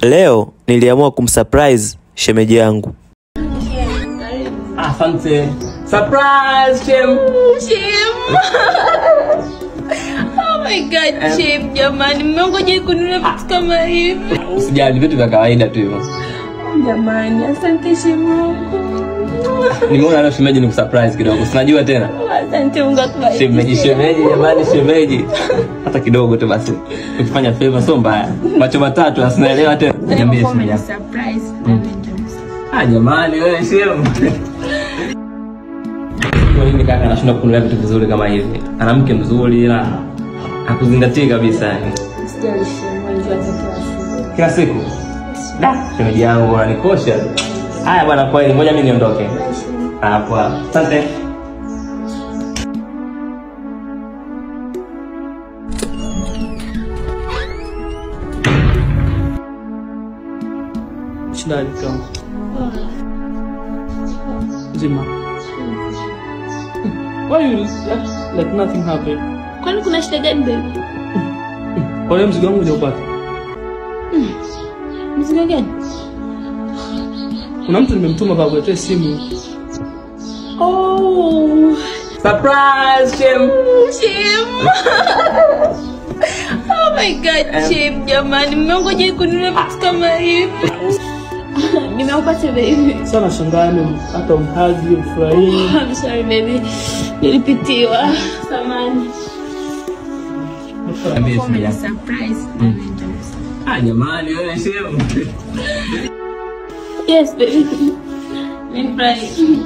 Leo niliamua kumsurprise shemeji yangu. Asante. Surprise, Chem. Oh my god, Chem, jamani, mmengoje kununua vitu kama hivi? Usijali, vitu vya kawaida tu hivyo. Jamani, asante Chem wangu. Nimeona leo shemeji ni kusurprise kidogo. Sinajua tena. Asante Mungu akubariki. Shemeji jamani, shemeji. Hata kidogo tu basi. Ukifanya favor sio mbaya. Macho matatu asinaelewa tena. Niambie shemeji. Surprise. Jamani wewe Shem. Kwa nini kaka anashinda kununulia vitu vizuri kama hivi? Ana mke mzuri ila hakuzingatia kabisa yani. Sijali Chem, wangu Kila siku. Shemeji yangu ananikosha. Haya bwana, kwa hiyo ngoja mimi niondoke. Hapo. Asante. Shida kama. Zima. Why you like nothing happened? Kwani kuna shida gani baby? Kwa hiyo mzigo wangu hujapata. Mzigo gani? Kuna mtu nimemtuma baba kuletea simu. Oh, Surprise, Chem. Oh my god, Chem, jamani, mmengoje kununua vitu kama hivi? Nimeupata baby. Sana shangani hata umhazi ufurahie. I'm sorry baby. Nilipitiwa. Samahani. Niambie shemeji. Surprise. Jamani wewe Shem. Yes baby. Nimefurahi.